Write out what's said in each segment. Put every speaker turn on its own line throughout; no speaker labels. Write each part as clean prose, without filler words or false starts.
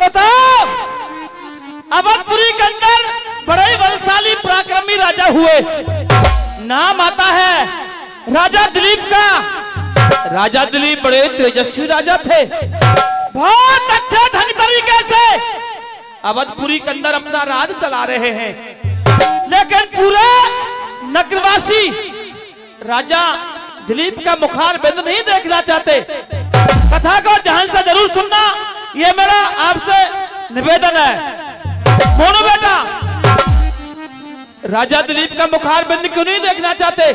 बताओ, अवधपुरी के अंदर बड़े बलशाली पराक्रमी राजा हुए। नाम आता है राजा दिलीप का। राजा दिलीप बड़े तेजस्वी राजा थे, बहुत अच्छे ढंग तरीके से अवधपुरी के अंदर अपना राज चला रहे हैं। लेकिन पूरे नगरवासी राजा दिलीप का मुखार बिंद नहीं देखना चाहते। कथा को ध्यान से जरूर सुनना, ये मेरा आपसे निवेदन है। मोनू बेटा, राजा दिलीप का मुखार बिंद क्यों नहीं देखना चाहते?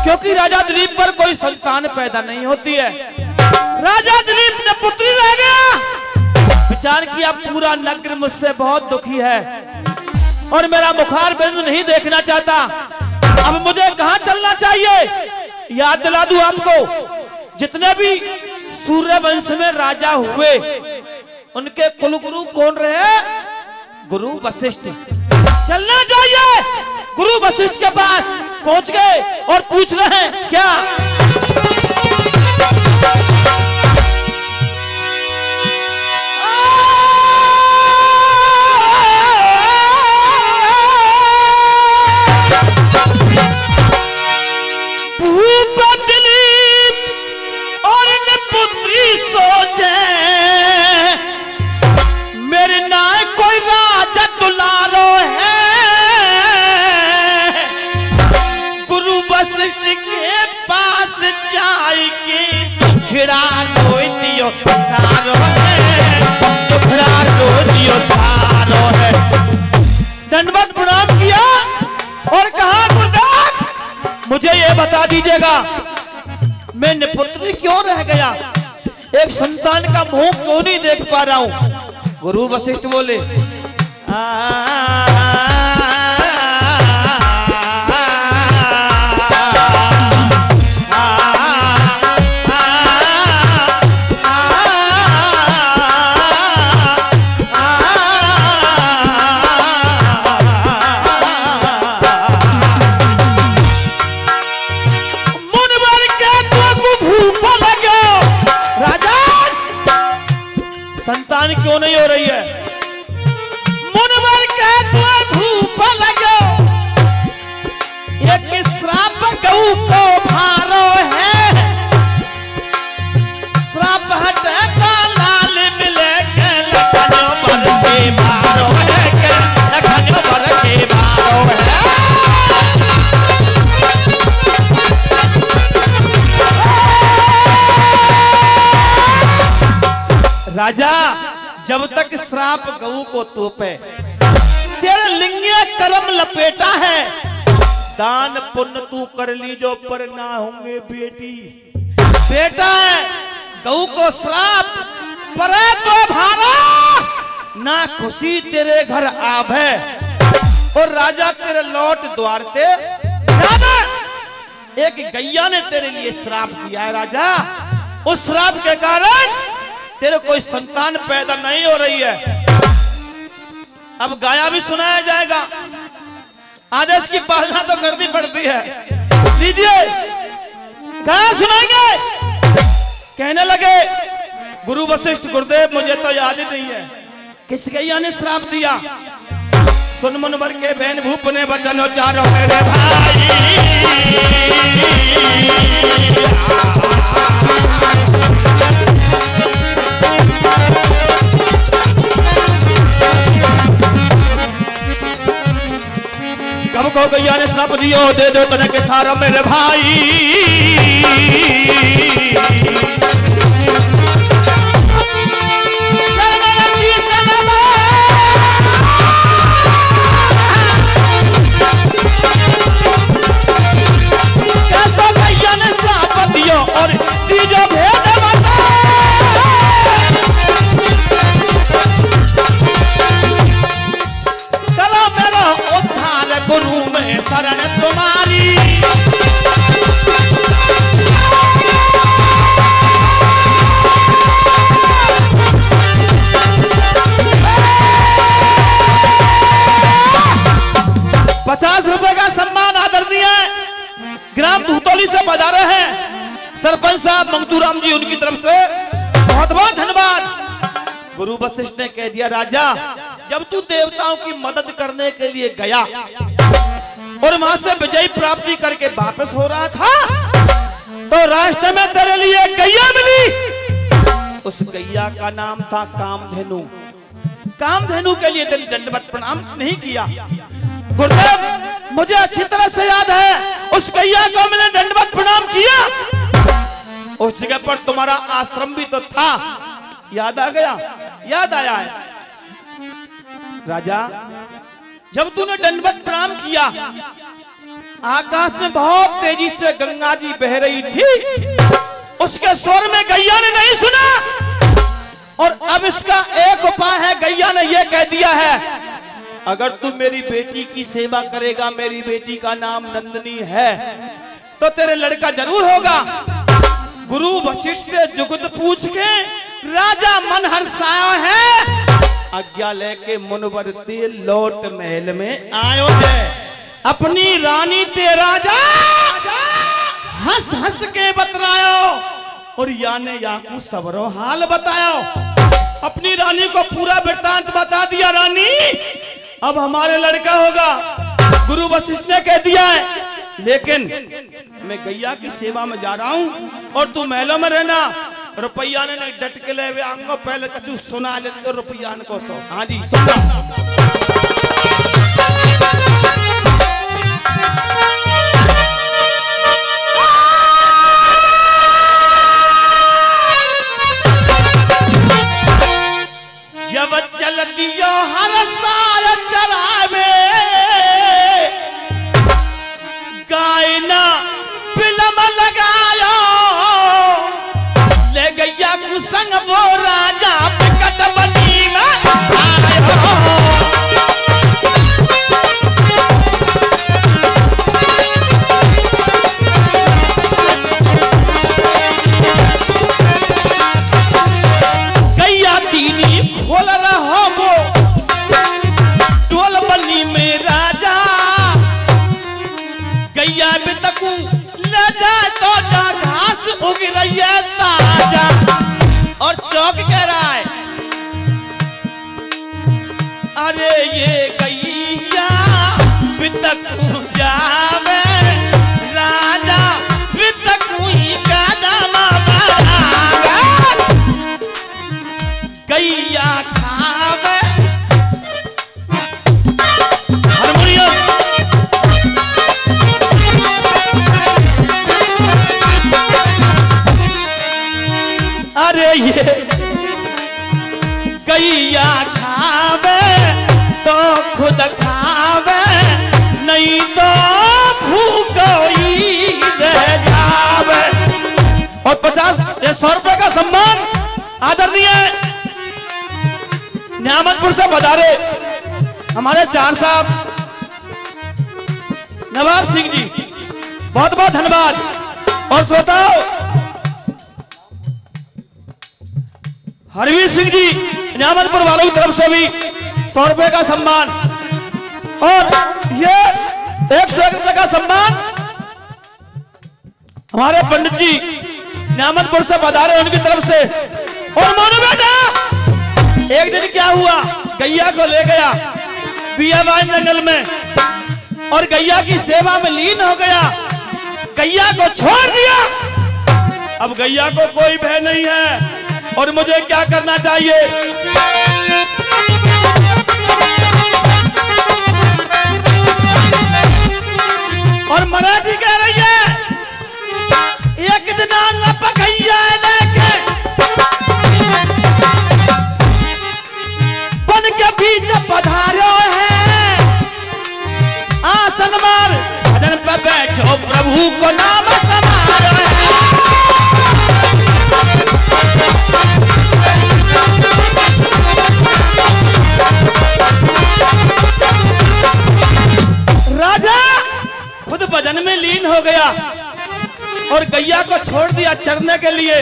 क्योंकि राजा दिलीप पर कोई संतान पैदा नहीं होती है। राजा दिलीप ने पुत्री रह गया। विचार किया पूरा नगर मुझसे बहुत दुखी है और मेरा मुखार बिंद नहीं देखना चाहता। अब मुझे कहां चलना चाहिए? याद दिला दूं आपको, जितने भी सूर्य वंश में राजा हुए उनके कुलगुरु कौन रहे? गुरु वशिष्ठ। चलना चाहिए गुरु वशिष्ठ के पास। पहुंच गए और पूछ रहे हैं क्या? दंडवत प्रणाम किया और कहा गुरुदेव मुझे ये बता दीजिएगा, मैं निपुत्री क्यों रह गया? एक संतान का मुंह क्यों नहीं देख पा रहा हूं? गुरु वशिष्ठ बोले, संतान क्यों नहीं हो रही है? मुनवर के तुम्हें भूख लगे, एक श्राप गऊ को भारो है। श्राप हटे तो लाल मिले के लखनऊ पर के भारो है, के लखनऊ पर के भारो है। राजा जब तक श्राप गऊ को तोपे, तेरे लिंगे कर्म लपेटा है। दान पुण्य तू कर लीजो पर ना होंगे बेटी। बेटा है गऊ को श्राप परे तो भारा, ना खुशी तेरे घर आभे और राजा तेरे लौट द्वारते। एक गैया ने तेरे लिए श्राप दिया है राजा, उस श्राप के कारण तेरे कोई संतान पैदा नहीं हो रही है। अब गाया भी सुनाया जाएगा, आदेश की पालना तो करनी पड़ती है। लीजिए गाया सुनाएंगे। कहने लगे गुरु वशिष्ठ, गुरुदेव मुझे तो याद ही नहीं है किस गैया ने श्राप दिया। सुन मुनवर के बहन भूप ने वचन उचारो मेरे भाई। कब को गैया ने श्राप दियो, दे दो तने के सारा मेरे भाई। कैसा गैया ने श्राप दियो और दीजो भेद करो मेरा उद्धार गुरु में शरण तुम्हारी। ₹50 का सम्मान आदरणीय ग्राम भूतौली से पधारे हैं सरपंच साहब मंगतूराम जी, उनकी तरफ से बहुत बहुत धन्यवाद। गुरु वशिष्ठ ने कह दिया, राजा जब तू देवताओं की मदद करने के लिए गया और वहां से विजय प्राप्ति करके वापस हो रहा था तो रास्ते में तेरे लिए गैया मिली। उस गैया का नाम था कामधेनु। कामधेनु के लिए तेरी दंडवत प्रणाम नहीं किया। गुरुदेव मुझे अच्छी तरह से याद है, उस गैया को मैंने दंडवत प्रणाम किया। उस जगह पर तुम्हारा आश्रम भी तो था, याद आ गया? याद आया है राजा। जब तूने दंडवत प्रणाम किया, आकाश में बहुत तेजी से गंगा जी बह रही थी। उसके स्वर में गैया ने नहीं सुना और अब इसका एक उपाय है। गैया ने यह कह दिया है, अगर तू मेरी बेटी की सेवा करेगा, मेरी बेटी का नाम नंदिनी है, तो तेरे लड़का जरूर होगा। गुरु वशिष्ठ से जुगत पूछ के राजा मन हर्षाया है। आज्ञा लेके मुनवर्ती लौट महल में आयो है। अपनी रानी ते राजा हंस हंस के बतलायो और याने याकू सबरो हाल बतायो। अपनी रानी को पूरा वृत्तांत बता दिया। रानी अब हमारे लड़का होगा, गुरु वशिष्ठ ने कह दिया है, लेकिन मैं गैया की सेवा में जा रहा हूं और तू महलों में रहना। रुपया ने डट के ले आंगो पहले कचू सुना लेते रुपया को सो। हाँ जी सुना। जब चल दियो हर साल चरावे गाय ना फिल्म लगायो ले गैया कुसंग वो राजा पिकट बनी में आयो। गैया तीनी खोल रहा वो टोल बनी में राजा। गैया भी तकू ले जाए तो जा घास उग रही है ताजा। और चौक कह रहा है, अरे ये गैया भी तकू जावे राजा भी तकू ही का जामा बनावे। गैया खावे हारमोनियम। अरे ये गैया खावे तो खुद खावे नहीं तो भूखो ही रह जावे। और 50-100 रुपए का सम्मान आदरणीय न्यामतपुर से पधारे हमारे चार साहब नवाब सिंह जी, बहुत बहुत धन्यवाद। और श्रोताओ हरवीर सिंह जी न्यामतपुर वालों की तरफ से भी 100 रुपए का सम्मान और ये 101 रुपए का सम्मान हमारे पंडित जी न्यामतपुर से पधारे उनकी तरफ से। और मोनू बेटा एक दिन क्या हुआ, गैया को ले गया बियाबान जंगल में और गैया की सेवा में लीन हो गया। गैया को छोड़ दिया। अब गैया को कोई भय नहीं है और मुझे क्या करना चाहिए। और महाराज जी कह रही है, एक दिन पकैया लेके बन के बीच पधारो है। आसन मार भजन पर बैठो प्रभु को नाम समारो है। राजा खुद भजन में लीन हो गया और गैया को छोड़ दिया चरने के लिए।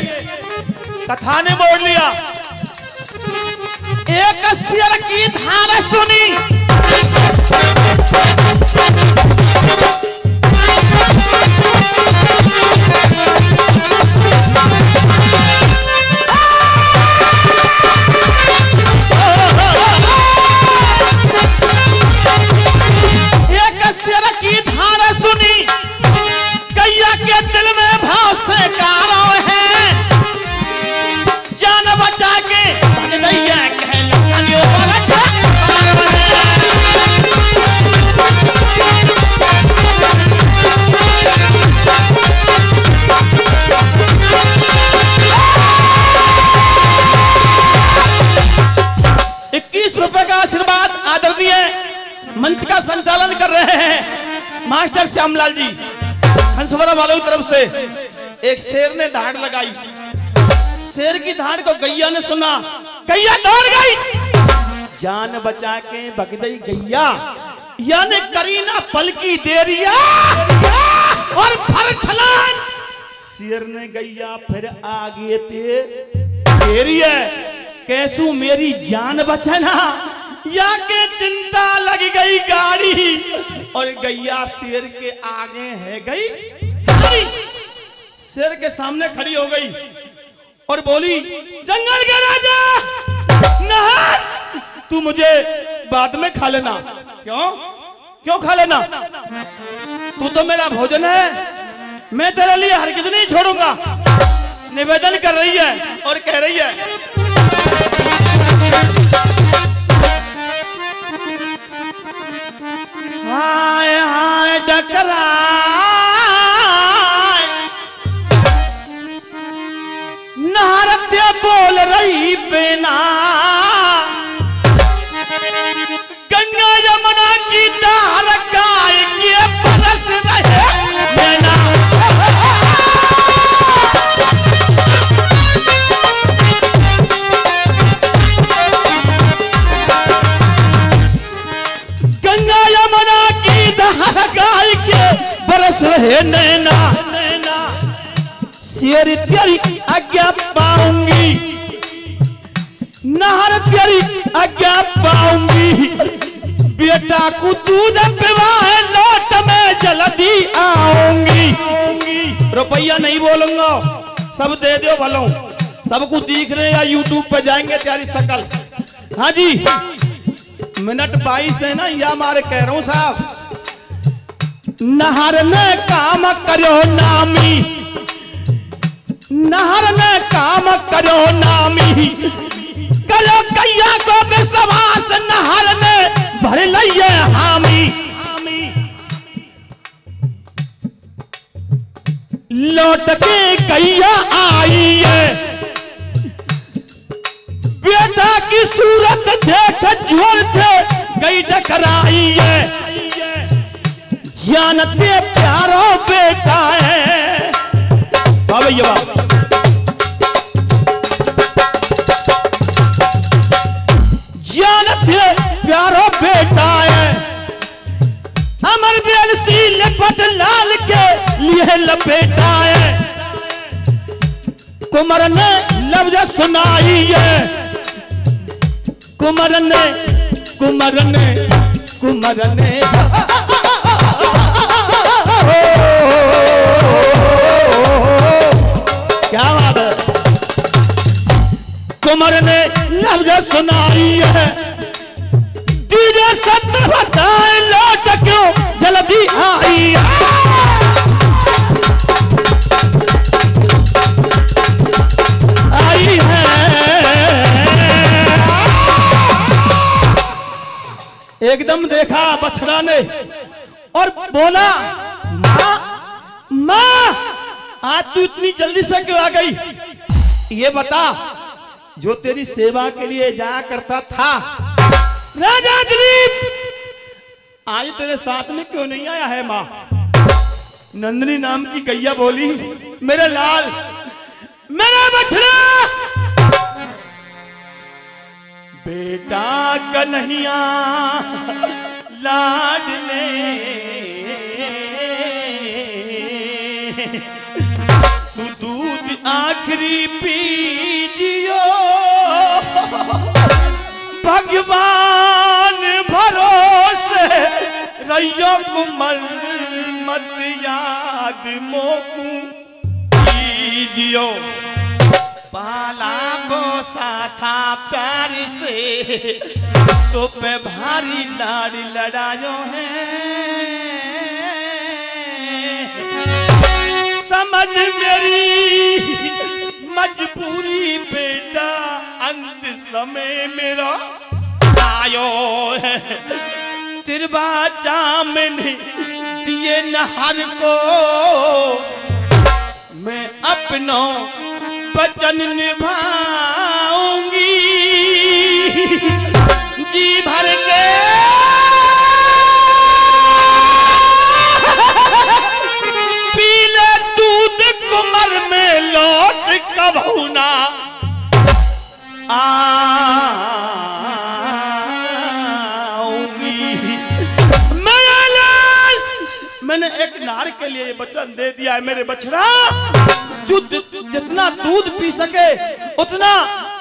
कथा ने बोल लिया, एक सिर की धार सुनी मंच का संचालन कर रहे हैं मास्टर श्यामलाल जी। हंसवरा वालों की तरफ से एक शेर ने धाड़ लगाई, शेर की धाड़ को गैया ने सुना, गैया दौड़ गई, जान बचा के भग गई गैया, यानी करीना पल की देरिया और फर छलान। शेर ने गैया फिर आगे तेरी है, कैसू मेरी जान बचना या के चिंता लग गई गाड़ी, और गैया शेर के आगे है गई, शेर के सामने खड़ी हो गई और बोली, जंगल के राजा नहर, तू मुझे बाद में खा लेना। क्यों खा लेना? तू तो मेरा भोजन है, मैं तेरे लिए हरगिज़ नहीं छोड़ूंगा। निवेदन कर रही है और कह रही है, हाय हाय डकरा नहारते बोल रही बेना, गंगा यमुना की धार गाय के बरस रहे नैना। गंगा यमुना की धार गाय के बरस रहे नैना, शेर तेरी आज्ञा पाऊंगी, नहर तेरी आज्ञा पाऊंगी, बेटा को दूध पिवाए लौट में जल्दी आऊंगी। रुपया नहीं बोलूंगा, सब दे दो भलों, सबको दिख रहे या यूट्यूब पे जाएंगे तेरी शकल। हाँ जी, मिनट 22 है ना, या मारे कह रहा हूं साहब। नहर में काम करो नामी, नहर में काम करो नामी, करो कैया को विश्वास, नहर में भर लिये हामी। लौट के कैया आई है, बेटा की सूरत देख झोर थे गई टकराई है, जानते प्यारो बेटा है। भैया जानते प्यारो बेटा है, अमर बेलसी लपट लाल के लिए लपेटा है, कुमार ने लफ्ज सुनाई है, कुमार ने क्या बात है, कुमार ने लफ्ज सुनाई है, दीजिए सत्य बताए लौट क्यों जल्दी आई। आई है एकदम देखा बछड़ा ने और बोला, माँ आज तू इतनी जल्दी से क्यों आ गई? ये बता, जो तेरी सेवा के लिए जाया करता था राजा दिलीप, आज तेरे साथ में क्यों नहीं आया है? माँ नंदिनी नाम की गैया बोली, मेरे लाल, मेरा बछड़ा, बेटा कन्हैया लाडले, तू दूध आखिरी पीजियो, भगवान भरोसे रहियो, कुमर मत याद मोकू कीजियो, पाला बोसा था प्यार से, तो पे भारी लाड़ी लड़ायो है, समझ मेरी मजबूरी बेटा, अंत समय मेरा आयो है, तिरवा जामन दिए नहर को, मैं अपनों वचन निभाऊंगी, जी भर के मैंने एक नार के लिए वचन दे दिया है मेरे बछड़ा, जो जितना दूध पी सके उतना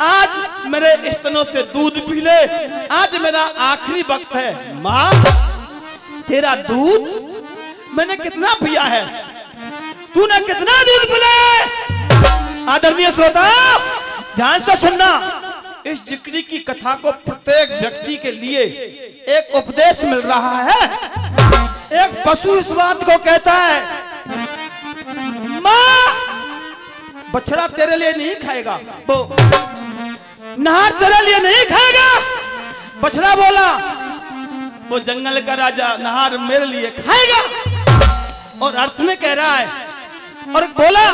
आज मेरे स्तनों से दूध पी ले। आज मेरा आखिरी वक्त है। माँ, तेरा दूध मैंने कितना पिया है, तूने कितना दूध पिलाया? आदरणीय श्रोता, ध्यान से सुनना। इस जिक्री की कथा को प्रत्येक व्यक्ति के लिए एक उपदेश मिल रहा है। एक पशु इस बात को कहता है, माँ, बछड़ा तेरे लिए नहीं खाएगा, वो नार तेरे लिए नहीं खाएगा। बछड़ा बोला, वो जंगल का राजा नार मेरे लिए खाएगा। और अर्थ में कह रहा है, और बोला,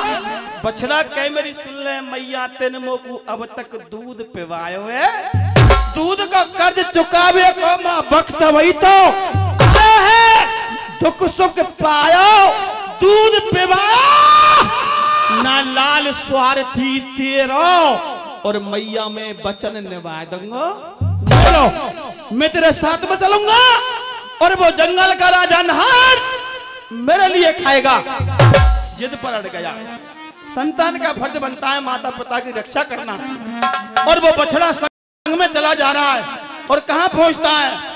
बछड़ा कह मेरी सुन ले मैया, तेन मोकू अब तक दूध पिवायो है, दूध का कर्ज चुकावे को मां वक्त वही तो है, दुख सुख पायो दूध पिवाओ, ना लाल स्वार्थी तेरो, और मैया में वचन निभा दूंगा। बोलो, मैं तेरे साथ में चलूंगा और वो जंगल का राजा नार मेरे लिए खाएगा। जिद पर अड़ गया। संतान का फर्ज बनता है माता पिता की रक्षा करना, और वो बछड़ा संग में चला जा रहा है। और कहां पहुंचता है?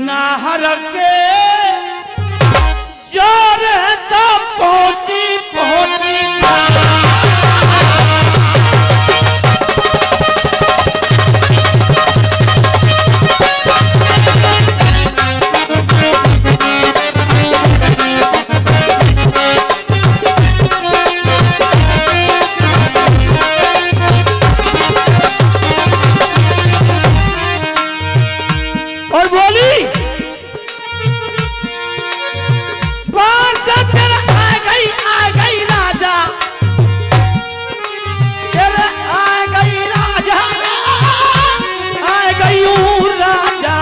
नाहर के जोर तो पहुंची पहुंची और बोली, आ गई राजा, तेरे आ गई राजा, आ गई राजा।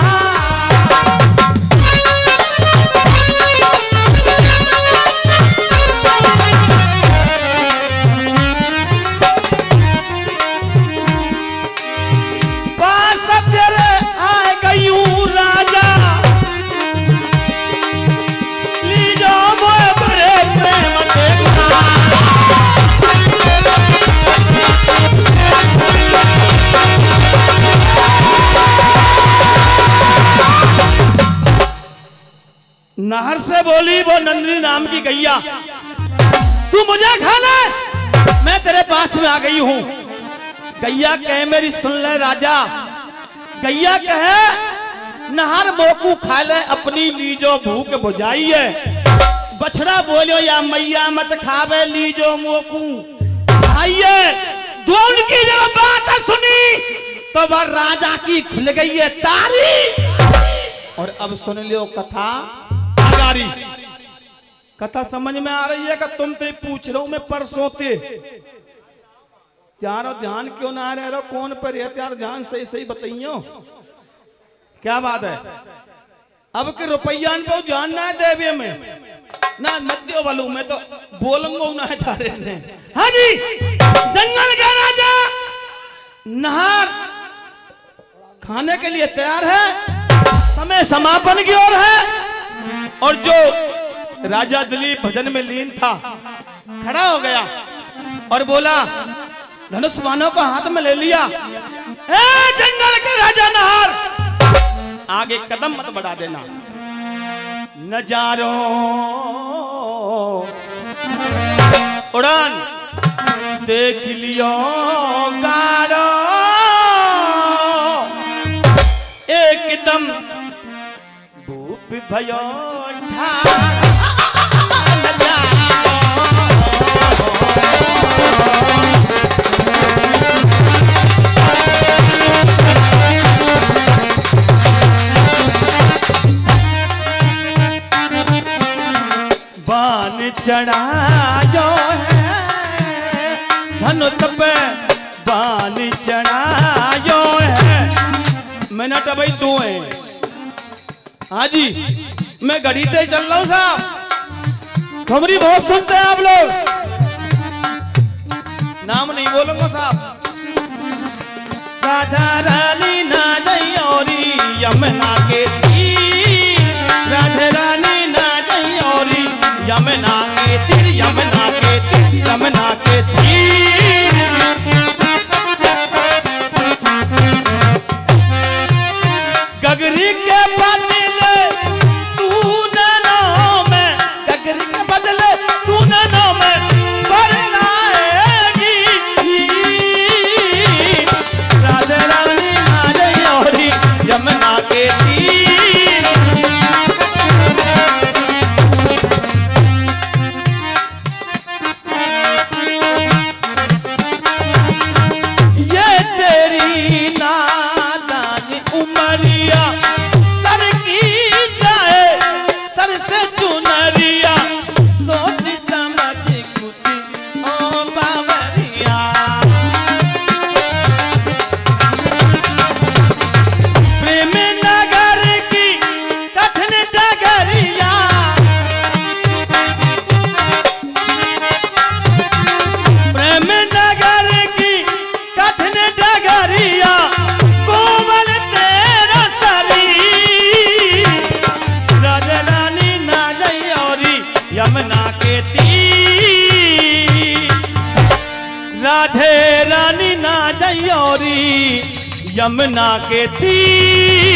पास तेरे आ गई राजा, लीजो मोए बड़े प्रेम नहर से बोली वो नंदिनी नाम की गैया, तू मुझे खा ले, मैं तेरे पास में आ गई हूं। गैया कहे मेरी सुन ले राजा, गैया कहे नहर मोकू खा ले, अपनी लीजो भूख बुझाइए। बछड़ा बोलो, या मैया मत खावे, लीजो मोकू खाइए। दोनों की जब बात सुनी तो वह राजा की खुल गई है तारी। और अब सुन लियो कथा। कथा समझ में आ रही है कि तुम तो पूछ रहा हूं मैं परसों ते यार, ध्यान क्यों ना रह रहा, कौन पर है यार, ध्यान सही सही बताइयो क्या बात है। अब के रुपया को ध्यान ना देवे में ना नदियों वालों में तो बोलूंगा ना जा रहे। हाँ जी, जंगल का राजा नहर खाने के लिए तैयार है, समय समापन की ओर है। और जो राजा दिलीप भजन में लीन था खड़ा हो गया और बोला, धनुष बाणों को हाथ में ले लिया, ए जंगल के राजा नहर, आगे कदम मत बढ़ा देना, नजारों उड़ान देख लियो गाड़ो, एकदम भूप भयो बान चढ़ायो है धनुष पे पानी चढ़ायो है। मिनट भाई 2 है। हाँ जी, मैं घड़ी से चल रहा हूँ साहब। ठुमरी बहुत सुनते हैं आप लोग, नाम नहीं बोलूंगा साहब। राधा रानी ना जयोरी यमुना के तीर, राधा रानी ना जयोरी यमुना के तीर, यमुना के तीर, यमुना के तीर। गगरी के बदले तू नैनों में, गगरी के बदले तू नैनों में भर लाएगी। राधा रानी ना जयोरी यमुना के तीर। ये तेरी नादान उमरिया सर की जाए सर से चुनरिया, सोच समझ कुछ ओ बावरिया। प्रेम नगर की कठिन डगरिया, प्रेम नगर की कठिन डगरिया, कोमल तेरा शरीर। राधा रानी ना जयोरी यमुना के तीर, राधे रानी ना जयोरी यमुना के तीर।